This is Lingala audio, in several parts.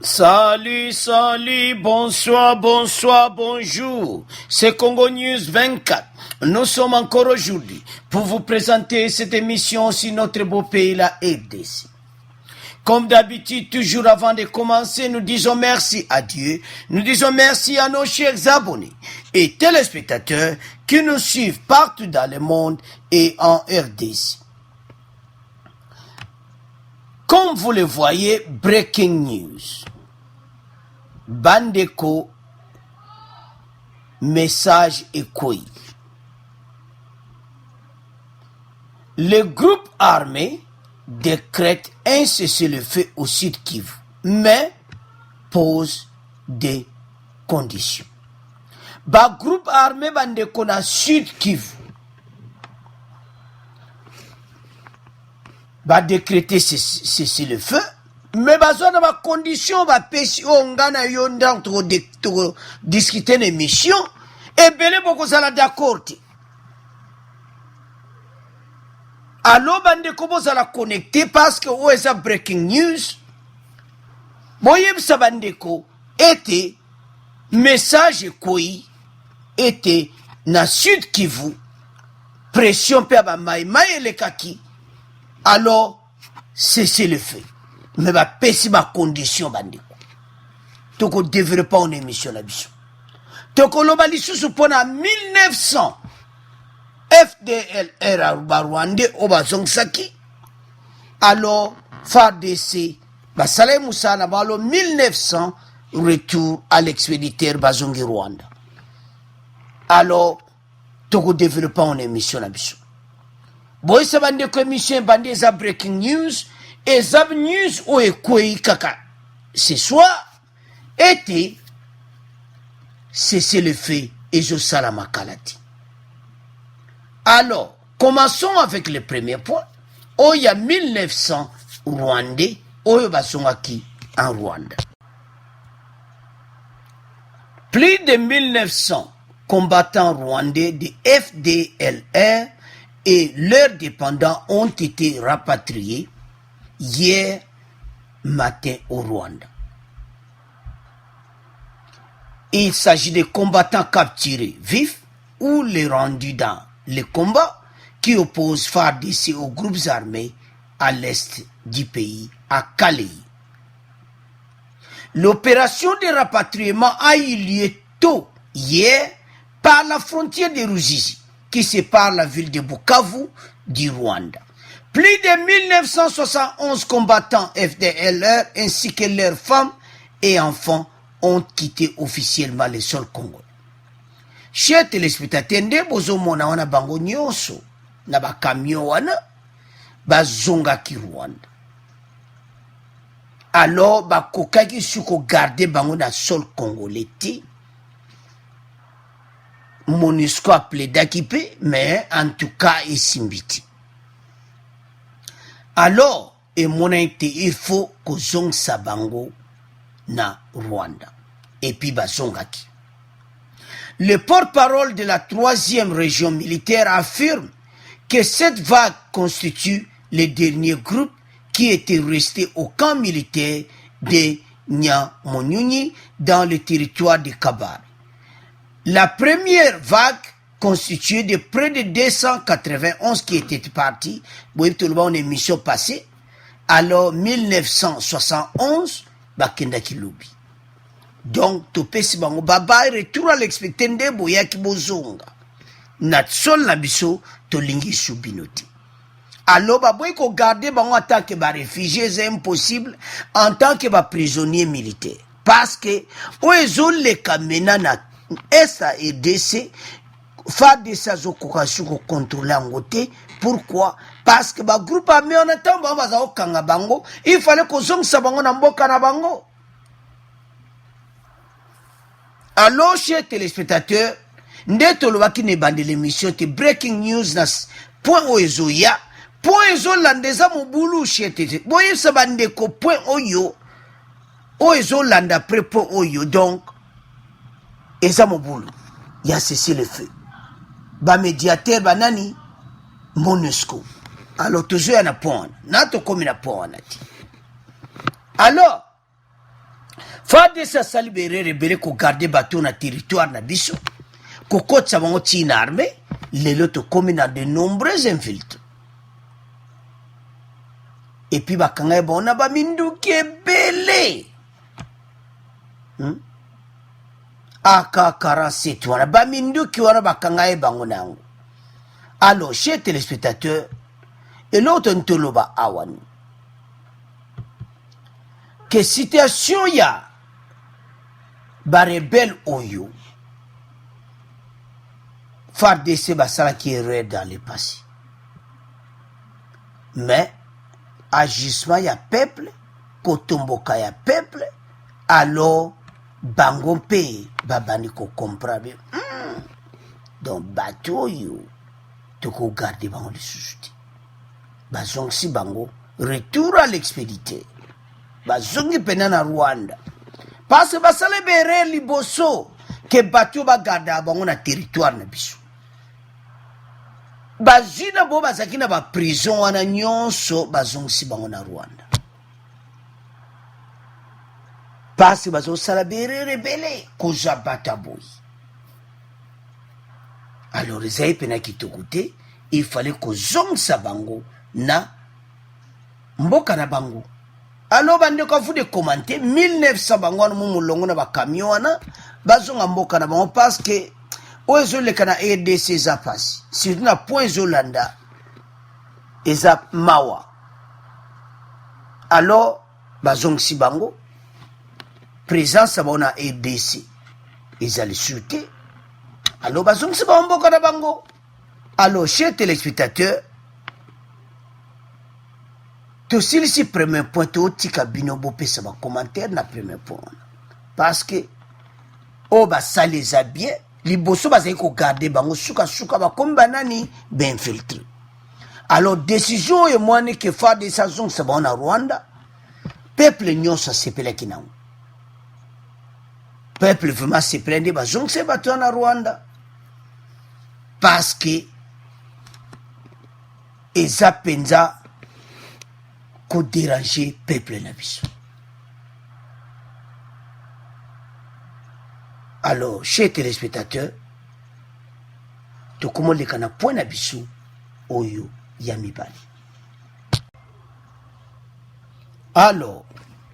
Salut, salut, bonsoir, bonsoir, bonjour. C'est Congo News 24. Nous sommes encore aujourd'hui pour vous présenter cette émission sur notre beau pays, la RDC. Comme d'habitude, toujours avant de commencer, nous disons merci à Dieu. Nous disons merci à nos chers abonnés et téléspectateurs qui nous suivent partout dans le monde et en RDC. Comme vous le voyez, breaking news. Bandeko, message écoui. Le groupe armé décrète un cessez-le-feu au Sud Kivu, mais pose des conditions. Ba groupe armé bandeko na Sud Kivu ba décréter cessez-le-feu, mais besoin de ma condition va pêcher on gagne yonda to discuter une mission et belé beaucoup ça la d'accord. Alors bande commence à la connecter parce que où est breaking news. Boyem sabandeko était message quoi était na Sud Kivu pression pe ba mai le kaki. Alors c'est le fait. Mais va pèse ma condition bandeko. Toko développe une émission la biso. Toko loba lisusu pona 1900 FDLR Rwanda Obazong Saki. Alors FARDC basale musana balo 1900 retour à l'expéditeur Bazongi Rwanda. Alors toko développe une émission la biso. Boy sa bandeko émission bande za breaking news. Et Zab News ou Ekoué Kaka ce soir était cessez-le-feu et je salama kalati. Alors, commençons avec le premier point. Oh, il y a 1900 Rwandais, oh, il y a en Rwanda. Plus de 1900 combattants rwandais de FDLR et leurs dépendants ont été rapatriés hier matin au Rwanda. Il s'agit de combattants capturés vifs ou les rendus dans les combats qui opposent FARDC aux groupes armés à l'est du pays, à Calais. L'opération de rapatriement a eu lieu tôt hier par la frontière de Ruzizi qui sépare la ville de Bukavu du Rwanda. Plus de 1971 combattants FDLR ainsi que leurs femmes et enfants ont quitté officiellement le sol congolais. Chers téléspectateurs, nde bozomona wana bango nyonso na ba camion wana bazonga ki Rwanda. Alors bakokaki suko garder bango na sol congolais ti. MONUSCO appelé d'akipe, mais en tout cas isimbiti. Alors, et mon il faut que zong sabango na Rwanda. Et puis bazongaki. Le porte-parole de la 3e région militaire affirme que cette vague constitue le dernier groupe qui était resté au camp militaire de Nyamonyunyi dans le territoire de Kabare. La première vague constitué de près de 291 qui étaient partis. Vous voyez tout le monde une émission passée. Alors, 1971, Bakenda Kilubi. Donc, Topesi Bango Baba retour à l'expectende Boyaki Bozonga. Natsol Nabiso, Tolingi Subinoti. Alors, Baboy ko garder Bango en tant que réfugiés, c'est impossible, en tant que prisonnier militaire. Parce que, Oezo le Kamena na SARDC, FARDC Zokokasuko contrôler en côté. Pourquoi? Parce que ba groupe armé en attend baza okanga bango, il fallait que zongsa bango na mboka na bango. Alors, chers téléspectateurs, ndeto lobaki ne bande l'émission te breaking news na point oezoya, point oezo landeza mobulu chers téléspectateurs. Boye sa bande ko point oyo, oezo landa pre point oyo donc eza mobulu. Ya cessé le feu. Ba médiateur banani MONUSCO. Alors toujours yana point. Nato komi na point nati. Alors FARDC asali bere rebele ko garder bateau na territoire na biso ko kotsa bango ti na armée lelo to komi na de nombreux infiltres et puis bakanga bona ba minduki ebele AK-47 wana ba minduki wana bakanga bango nango. Alors chers téléspectateurs et l'autre ntoloba awani que situation ya ba rebelle oyo FARDC basala qui erreur dans le passé mais agissement ya peuple kotomboka ya peuple alors bango mpe babani ko comprendre donc bato oyo toko garder bango lisusu te bazongisi bango retour à l'expéditeur bazongi pena na Rwanda parce que basala bere liboso ke bato bagarda bango na territoire na biso bazina bo bazaki na ba prison wana nyonso bazongisi bango na Rwanda parce que bazosala bere rebele koza bataboy. Alors ezai pena kitoko te, il fallait kozongisa bango na mboka na bango. Alors bande ko fu de commenter 1900 bango wana mulongo na ba camion wana bazonga mboka na bango parce que ozo le kana RDC za passe surtout na point Zolanda eza mawa. Alors bazongisi bango présence bona RDC ezali sûreté. Alors bazongisi bango mboka na bango. Alors chers téléspectateurs, tout ici premier point to tika bino bo pesa ba commentaire na premier point parce que o ba saleza bien liboso bazali ko garder bango suka ba komba nani ben filtré. Alors décision et moi ne que faire des saisons c'est bon na Rwanda peuple nyonso sepela kinango peuple vraiment se prendre bazong se bato na Rwanda parce que eza penza ko déranger peuple na biso. Alors chers téléspectateurs to komo le kana point na biso oyo ya mibali. Alors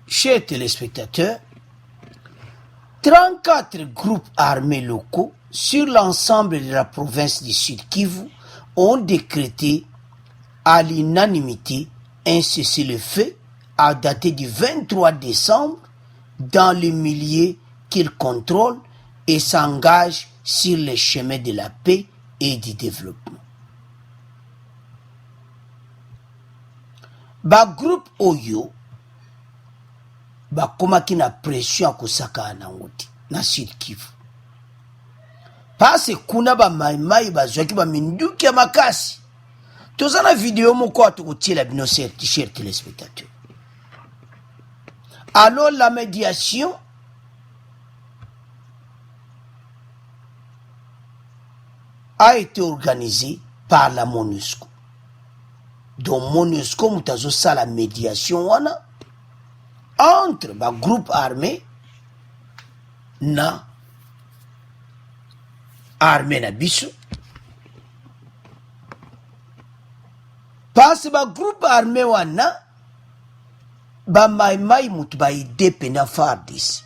chers téléspectateurs, 34 groupes armés locaux sur l'ensemble de la province du Sud Kivu ont décrété à l'unanimité un cessez-le-feu à dater du 23 décembre dans les milieux qu'ils contrôlent et s'engagent sur le chemin de la paix et du développement. Ba groupe Oyo bakomaki na pression akosaka na ngoti na Sud Kivu parce kuna ba maimai bazwaki ba minduki ya makasi. Tozana vidéo moko atokotiela bino chers téléspectateurs. Alors la médiation a été organisée par la MONUSCO. Donc MONUSCO mutazo sa la médiation wana entre ba groupe armé na armée na biso. Parce que ba groupe armé wana ba maimai mutu ba ide pena FARDC.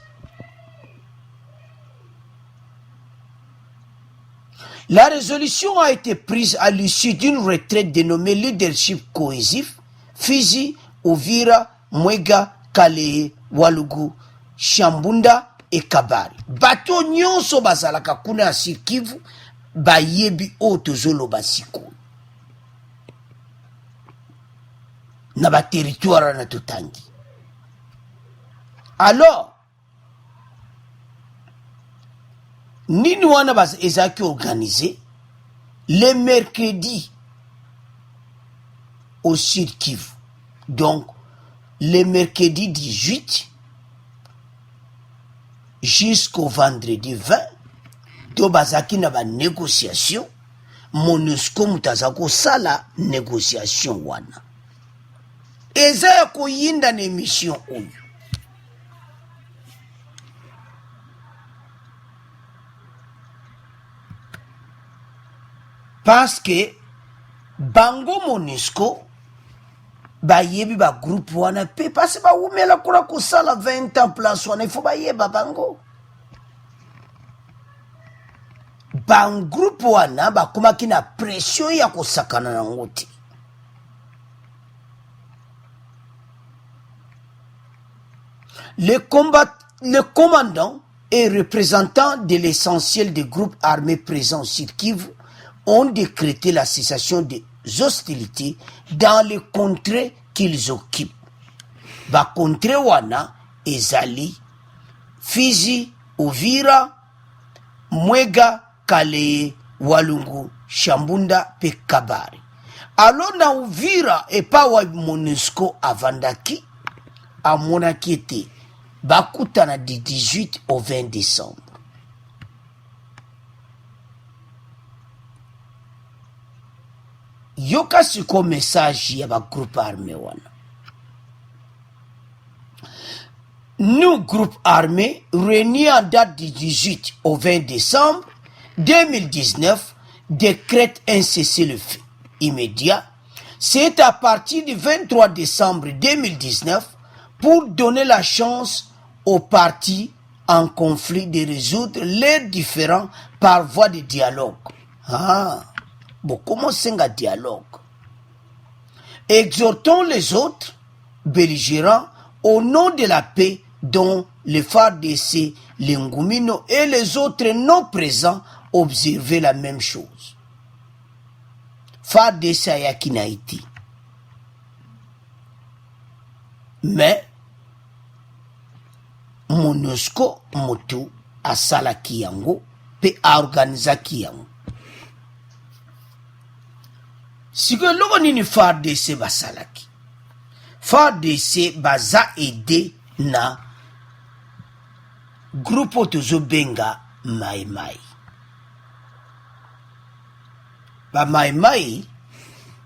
La résolution a été prise à l'issue d'une retraite dénommée Leadership Cohésif, Fizi, Uvira, Mwega, Kalehe, Walugu, Shambunda et Kabari. Bato nyonso bazalaka kuna ya Sud Kivu ba yebi o tozolo basiko. Na ba territoire na totangi. Alors nini wana bas ezaki organisé le mercredi au Sud Kivu. Donc le mercredi 18 jusqu'au vendredi 20 to bazaki na ba négociation MONUSCO mutazako sala négociation wana. Eza ya koyinda na émission oyo. parce que bango MONUSCO bayebi ba groupe wana pe parce ba umela kura kusala 20 ans place wana il faut bayeba bango ban groupe wana bakomaki na pression ya kosakana na ngoti. Le commandant et représentant de l'essentiel des groupes armés présents au Sud Kivu ont décrété la cessation des hostilités dans les contrées qu'ils occupent. Ba contrée wana ezali Fizi, Uvira, Mwega, Kaleye, Walungu, Shambunda pe Kabare. Alors na Uvira et pas wa MONUSCO avandaki amonaki ete bakutana du 18 au 20 décembre. Yoka siko message ya ba groupe armé wana. Nous, groupe armé, réunis en date du 18 au 20 décembre 2019, décrète un cessez-le-feu immédiat. C'est à partir du 23 décembre 2019 pour donner la chance aux partis en conflit de résoudre leurs différends par voie de dialogue. Bon, comment c'est un dialogue? Exhortons les autres belligérants au nom de la paix dont les FARDC, les Ngumino et les autres non présents observaient la même chose. FARDC ayaki na Haïti. Mais MONUSCO motu asalaki yango pe aorganizaki yango. Siko loko nini FARDC basalaki? FARDC baza aidé na groupe tozo benga Mai Mai. Ba Mai Mai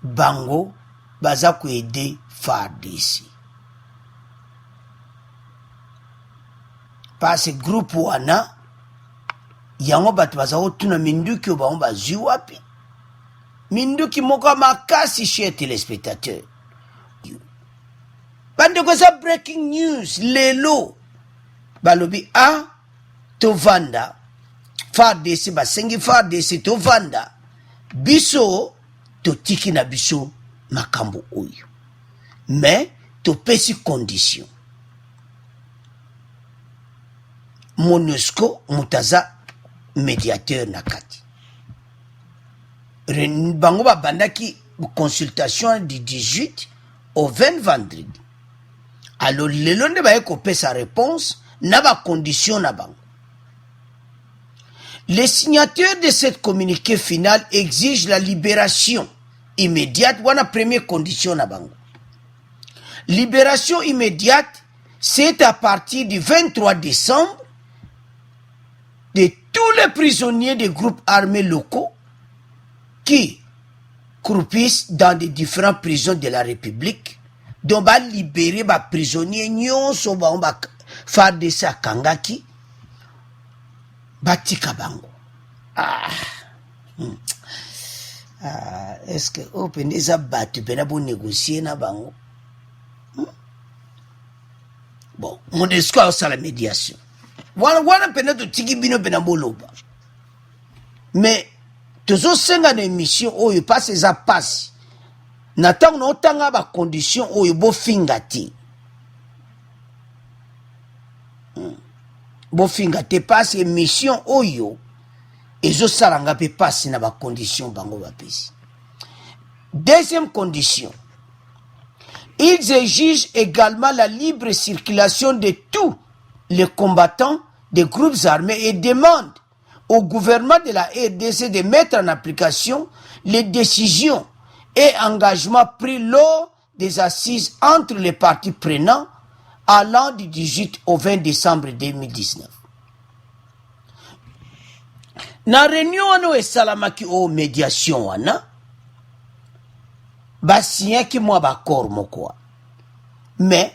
bango baza ko aider FARDC. Parce groupe wana yango batu baza otuna minduki ba on bazwi wapi? Minduki moko makasi chez téléspectateurs. Bande koza breaking news lelo balobi tovanda FARDC basengi FARDC tovanda biso totiki na biso makambo oyo mais topesi condition. MONUSCO mutaza médiateur nakati bango babandaki consultation du 18 au 20 vendredi. Alors lelo nde baye kopesa réponse na ba condition na bango. Les signataires de cette communiqué final exigent la libération immédiate. Wana première condition na bango. Libération immédiate, c'est à partir du 23 décembre de tous les prisonniers des groupes armés locaux qui croupissent dans des différentes prisons de la République, dont va libérer les prisonniers nyonso ba FARDC akangaki batika bango. Est-ce que open eza batu pena bo négocier na bango? Bon, MONUSCO a la médiation. Wana pena to tiki bino pena boloba. Mais tozo senga na émission oyo passe eza passe. Na tango na otanga ba condition oyo bo fingati. Bo fingati passe émission oyo ezo salanga pe passe na ba condition bango ba pesi. Deuxième condition. Ils exigent également la libre circulation de tous les combattants des groupes armés et demandent au gouvernement de la RDC de mettre en application les décisions et engagements pris lors des assises entre les parties prenantes allant du 18 au 20 décembre 2019. Na réunion wana esalamaki o médiation wana basinyaki mwa bakor moko. Mais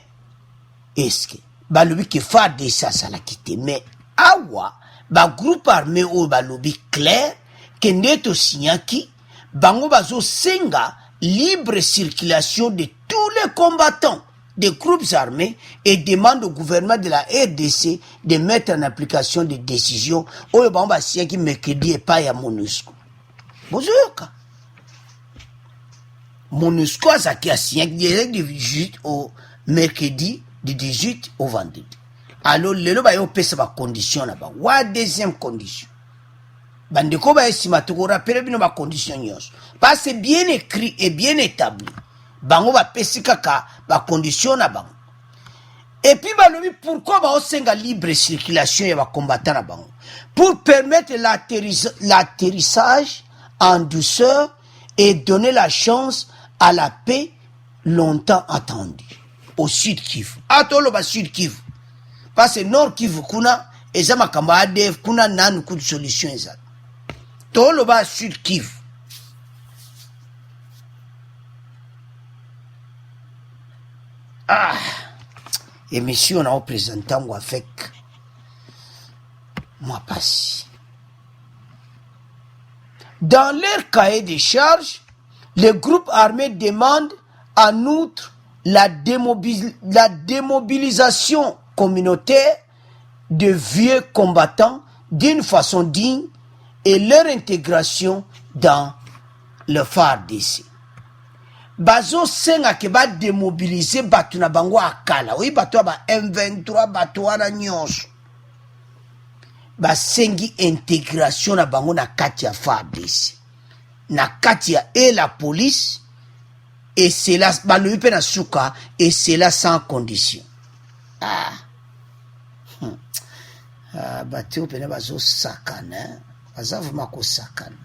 est-ce que balobi ke FARDC asalaki te? Mais awa ba groupe armé o balobi clair ke nde tosinyaki bango bazo senga libre circulation de tous les combattants des groupes armés et demande au gouvernement de la RDC de mettre en application des décisions oyo bango basiaki mercredi epai ya MONUSCO. Bozoyoka MONUSCO azaki asiaki direct du 18 au mercredi du 18 au vendredi. Alors lelo bayo pesa ba condition na ba wa deuxième condition bandeko ba esima toko rappelle bino ba condition nyos parce que bien écrit et bien établi bango ba pesi kaka ba condition na bango. Et puis balobi pourquoi ba osenga libre circulation ya ba combattant na bango pour permettre l'atterrissage en douceur et donner la chance à la paix longtemps attendue au Sud Kivu. Atolo ba Sud Kivu. Parce que Nord Kivu kuna eza makamba ADF kuna nanu kudu solution eza. Tolo ba Sud Kivu. Ah, émission na représentant avec moi passé. Dans leur cahier de charges, les groupes armés demandent en outre la démobilisation communautaire de vieux combattants d'une façon digne et leur intégration dans le FARDC. Bazo senga ke ba démobiliser batu na bango akala. Oui, batu ba M23 batu wana nyonso. Ba sengi intégration na bango na kati ya FARDC. Na kati ya et la police et c'est là balobi pe na suka et c'est là sans condition. Batu pe na bazo sakana. Bazavu mako sakana.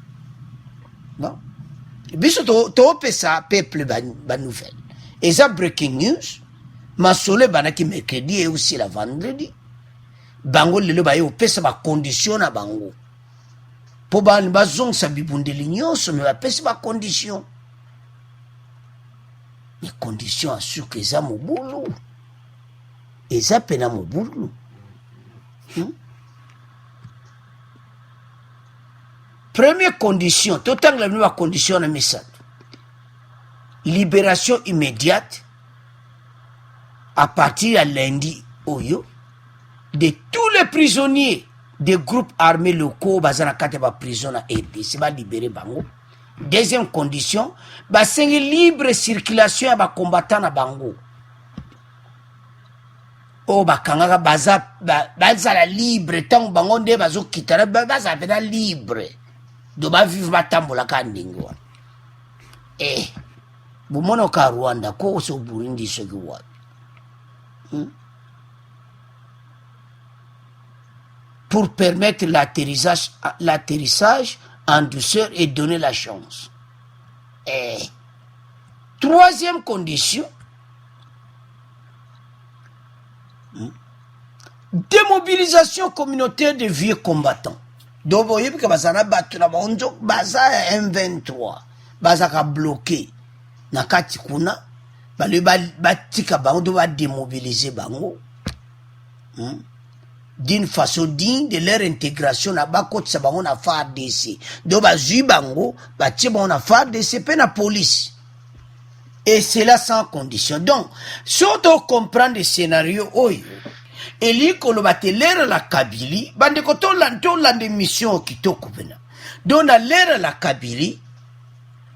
Bon. Biso to pesa peuple ba nouvelle. Et ça breaking news. Masole banaki mercredi et aussi la vendredi. Bango lelo ba yo pesa ba condition na bango. Po ba zong sa bibundeli nyonso me ba pesa ba condition. Les conditions assurent que ça mobulu. Et ça pena mobulu. Première condition, total la nouvelle condition na misatu. Libération immédiate à partir de lundi oyo de tous les prisonniers des groupes armés locaux bazana kate ba prison na RDC ba libérer bango. Deuxième condition, ba sengi libre circulation ya ba combattant na bango. O ba kangaka baza la libre tant bango nde bazo kitana baza pena libre. Do ba vivre batambola ka ndingi wana. Bumona ka Rwanda ko so Burundi so ki wapi. Pour permettre l'atterrissage en douceur et donner la chance. Troisième condition, démobilisation communautaire de vieux combattants. Donc, vous voyez que bazana battu na bonzo, baza M23, baza ka bloqué. Na kati kuna, batika bango va démobiliser bango. D'une façon digne de leur intégration na bakoti sa bango na FARDC. Donc, bazui bango, batie bango na FARDC pe na police. Et c'est là sans condition. Donc, si on comprend le scénario, et li ko lo batelera la Kabylie bande ko to lande mission kitoko pena donc na lera la Kabylie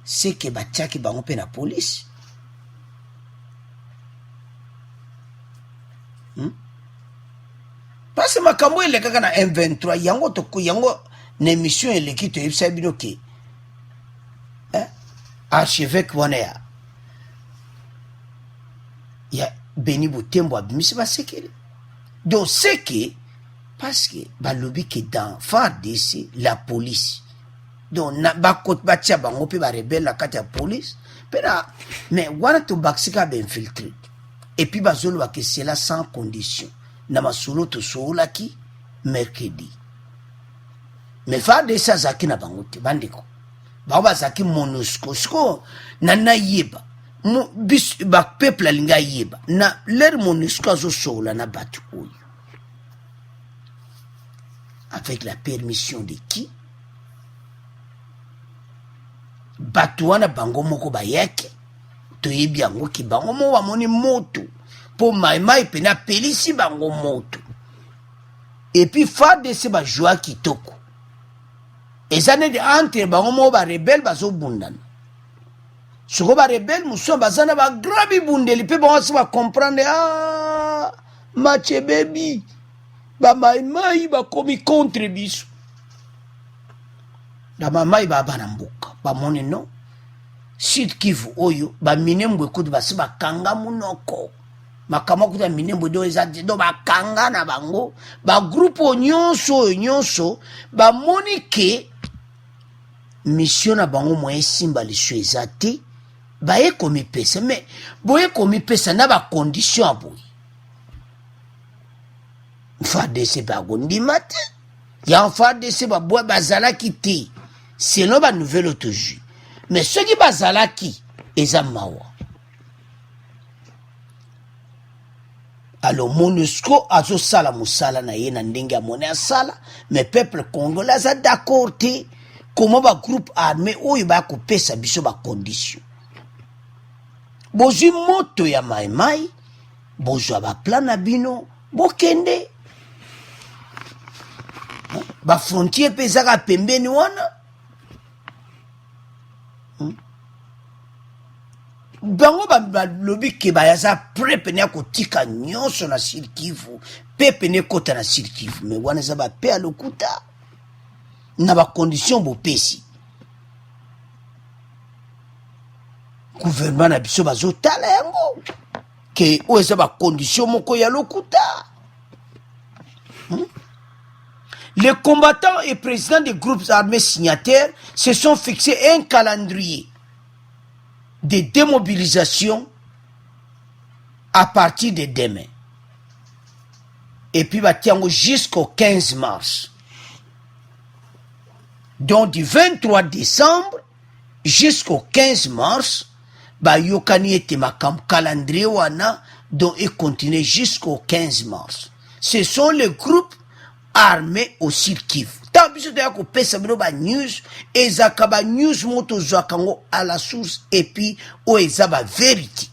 c'est que batiaki bango pe na police parce que makambo ele kaka na M23 yango to ko yango na mission ele kito yebisa bino ke archevêque wana ya Beni Butembo abimisi basekele. Donc, c'est que, parce que, balobi que dans FARDC, la police, donc, bakot batia bango pe ba rebelle la kati ya police, mais, wana to baksika ba infiltré. Et puis, bazolo ba que c'est là sans condition. Na solo to soula ki, mercredi. Mais FARDC azaki na bango te, bandeko. Ba zaki MONUSCO, sko, nana yeba. Ba peuple alinga yeba na leur MONUSCO azo sola na batu oyo avec la permission de qui? bato wana bango moko bayaki toyebi yango ki bango moko bamoni moto mpo maimai pene apelisi bango moto epuis FARDC bajwa kitoko eza neti entre bango moko barebele bazobundana soko barebele mosusu baza na bagra bibundeli mpe bango asi bacomprendre match ebebi bamaimai bakomi contre biso na bamai bana mboka bamoni no Sud Kivu oyo baminembo ekuti basi bakanga munoko makambo kuta minembo do eza do bakanga na bango bagroupe nyonso bamoni ke mission na bango moye simba liso eza te baye komipesa mais boye komipesa na bacondition aboye FARDC bagondima te ya FARDC baboye bazalaki te selon banouvelle autojus mais soki bazalaki eza mawa alors MONUSCO azosala mosala na ye na ndenge amoni asala mais peuple congolais aza d'accord te comment bagroupe armé oyo bakopesa biso bacondition bozwi moto ya maimai bozwa baplan na bino bokende bafrontiere mpe ezaka pembeni wana bango balobi ke bayaza pre pene ya kotika nyonso na Sud Kivu mpe pene ekota na Sud Kivu me wana eza bape ya lokuta na bacondition bopesi gouvernement na biso bazotala yango ke oyo eza bacondition moko ya lokuta Les combattants et présidents des groupes armés signataires se sont fixés un calendrier de démobilisation à partir de demain. Et puis, jusqu'au 15 mars. Donc, du 23 décembre jusqu'au 15 mars, yokani ete makam calendrier wana, donc il continue jusqu'au 15 mars. Ce sont les groupes armés au Sud Kivu. Tant biso de yako pesa bino ba news, ezaka ba news moto zwakango à la source et puis o eza ba vérité.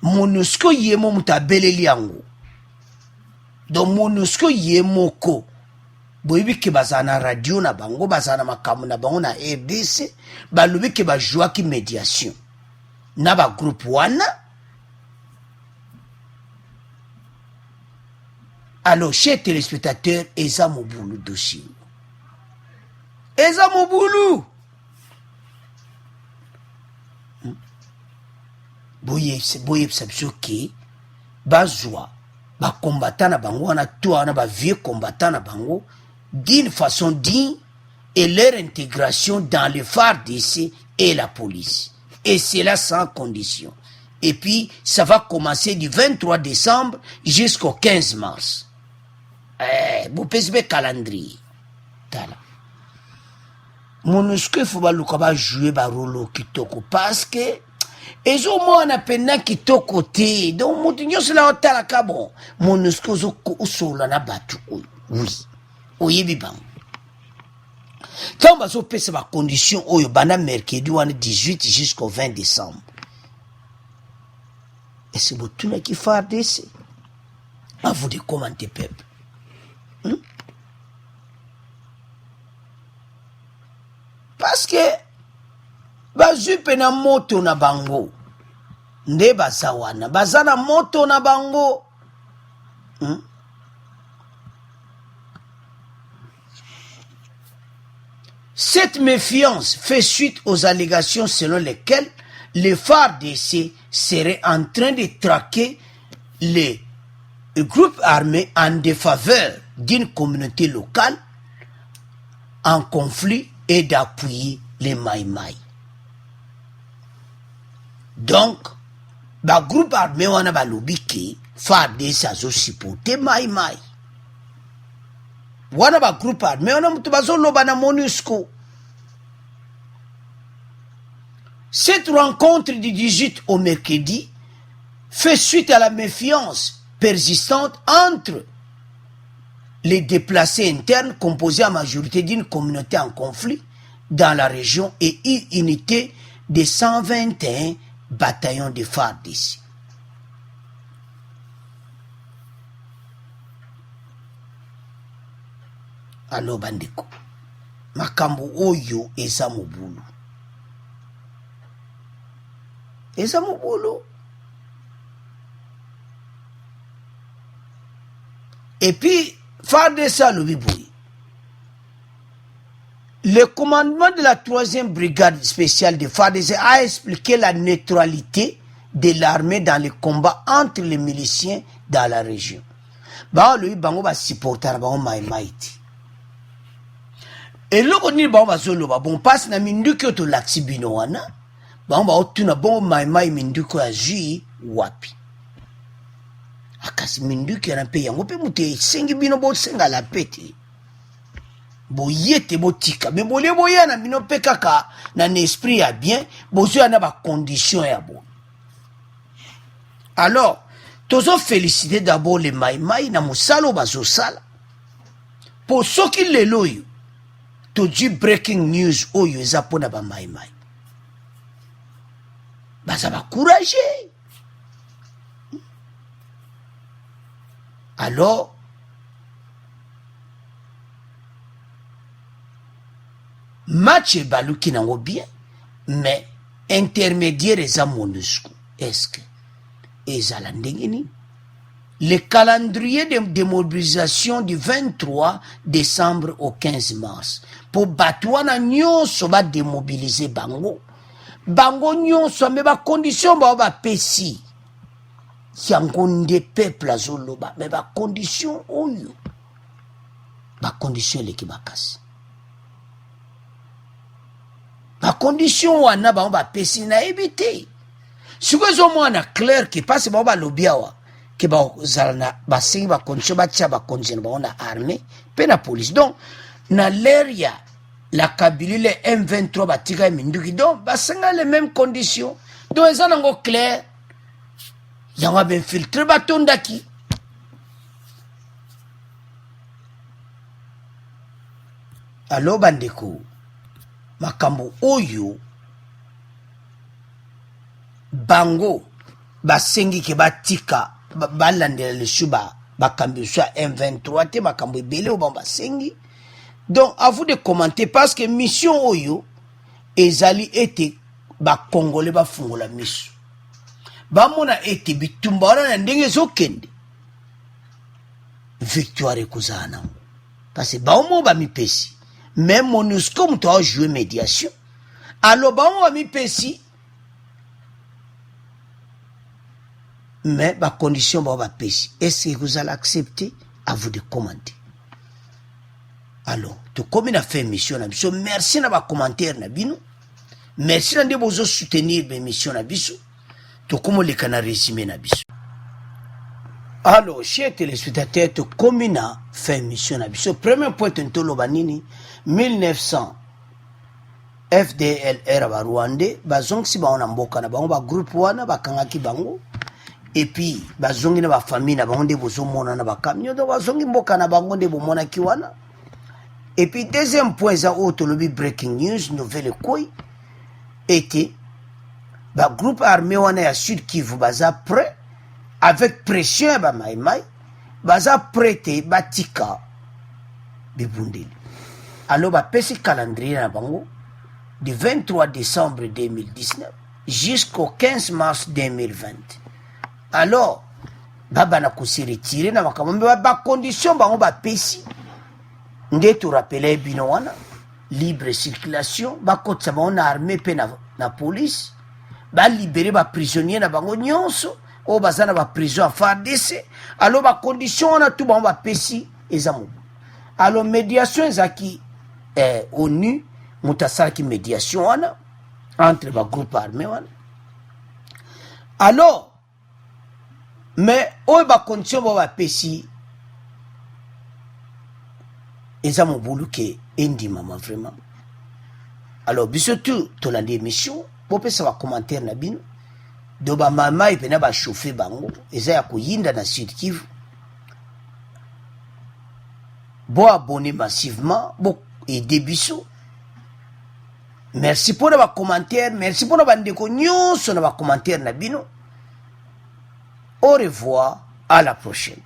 MONUSCO yemo mutabeleli yango. Donc MONUSCO yemoko. Boyebi ke bazana radio na bango, bazana makamu na bango na RDC, balobi ke ba joua ki médiation. Na ba groupe wana. Alors, chers téléspectateurs, eza mobulu dossier. Eza mobulu. Boye sabso ke bazwa ba combattant na bango wana toi na ba vieux combattant na bango d'une façon digne et leur intégration dans le FARDC et la police. Et cela sans condition. Et puis, ça va commencer du 23 décembre jusqu'au 15 mars. Vous pouvez calendrier. MONUSCO il faut pas jouer ba rôle kitoko parce que et au moins on a peine kitoko te donc mutinyo cela otala kabon MONUSCO zo sola na batu oui oyebi bang quand bazo pesa ba condition oyo bana mercredi wana 18 jusqu'au 20 décembre et c'est botuna qui FARDC à vous de commenter peuple. Parce que bazwi pena moto na bango nde bazawana bazana moto na bango Cette méfiance fait suite aux allégations selon lesquelles les FARDC seraient en train de traquer les groupes armés en défaveur d'une communauté locale en conflit et d'appuyer les Maïmaï. Donc, le groupe armé wana balobi ke FARDC azo supporter Maïmaï. Wana ba groupe armé wana mutu bazo loba na MONUSCO. Cette rencontre du 18 au mercredi fait suite à la méfiance persistante entre les déplacés internes composés en majorité d'une communauté en conflit dans la région et une unité de 121 bataillons de FARDC. Alors bandeko, makambo oyo eza mobulu. Eza mobulu. Et puis, FARDC a le bibouille. Le commandement de la 3e brigade spéciale de FARDC a expliqué la neutralité de l'armée dans les combats entre les miliciens dans la région. Bah, lui, bango va supporter bango maïmaïti. Et là, on dit bango va zolo ba bon passe na minduki oto laksibino wana. Bango va otuna bango maïmaï minduki ya jui wapi. Akasi minduki ya na pe yango pe mute sengi bino bo senga la pete. Boyete botika mais bolie boya na bino pe kaka na esprit ya bien bozo ya na ba condition ya bon. Alors tozo féliciter d'abord les maïmaï na musalo bazo sala pour ceux qui le loyo to di breaking news oyo eza pona ba maïmaï baza ba courageux. Alors match baluki nango bien mais intermédiaire eza MONUSCO. Est-ce que ezala ndenge nini? Le calendrier de démobilisation du 23 décembre au 15 mars pour batwana nyonso ba démobiliser bango nyonso me ba condition ba pesi yango nde peuple azoloba me ba condition oyo ba condition eleki bakasi ba condition wana ba pesi na ebite siko ezomwana clair ki passe ba lobi awa ke ba zalana ba singi ba condition ba tia ba condition ba na armée pe na police. Donc na l'air la Kabylie le M23 ba tika minduki donc ba singa les mêmes conditions donc eza nango clair yango ben filtre ba tondaki. Alors bandeko makambo oyo bango basengi ke batika balandela lesu bakambi so M23 te makambo ebele o basengi. Donc à vous de commenter parce que mission oyo ezali ete ba congolais bafungola miso bamona ete bitumba wana na ndenge ezokende victoire ekozana parce que baomo bamipesi même MONUSCO muto a joué médiation alors baomo bamipesi mais ba condition ba pesi. Est-ce que vous allez accepter? À vous de commenter. Alors to comme na fait mission na biso merci na ba commentaire na bino merci na ndebo zo soutenir ba mission na biso to comme le kana résumé na biso. Alors chers téléspectateurs to comme na fait mission na biso premier point ntolo banini 1900 FDLR ba Rwandais bazongsi ba ona mboka na bango ba groupe wana bakangaki bango. Et puis bazongi na ba famille na bango nde bozomona na ba camion donc bazongi mboka na bango nde bomona kiwana. Et puis deuxième point za otolobi breaking news nouvelle koi était ba groupe armé wana ya Sud Kivu baza prêt avec pression ba maïmaï baza prêté batika bibundeli. Alors ba pesi calendrier na bango du 23 décembre 2019 jusqu'au 15 mars 2020. Alors baba na ko se retirer na makambo ba condition bango ba pesi nde to rappeler bino wana libre circulation ba kotsa ba na armée pe na police ba libérer ba prisonnier na bango nyonso o bazana ba prison FARDC. Alors ba condition wana tout bango ba pesi ezamu. Alors médiation ezaki ONU mutasala ki médiation wana entre ba groupe armé wana. Alors mais oyo ba condition ba pesi eza mobulu ke endima ma vraiment. Alors biso tout tolandi émission bopesa ba commentaire na bino do ba mama ipena ba chauffer bango eza ya koyinda na Sud Kivu Bon abonner massivement, bon aider biso. Merci pour vos commentaires, merci pour vos ndeko sur vos commentaires na bino. Au revoir, à la prochaine.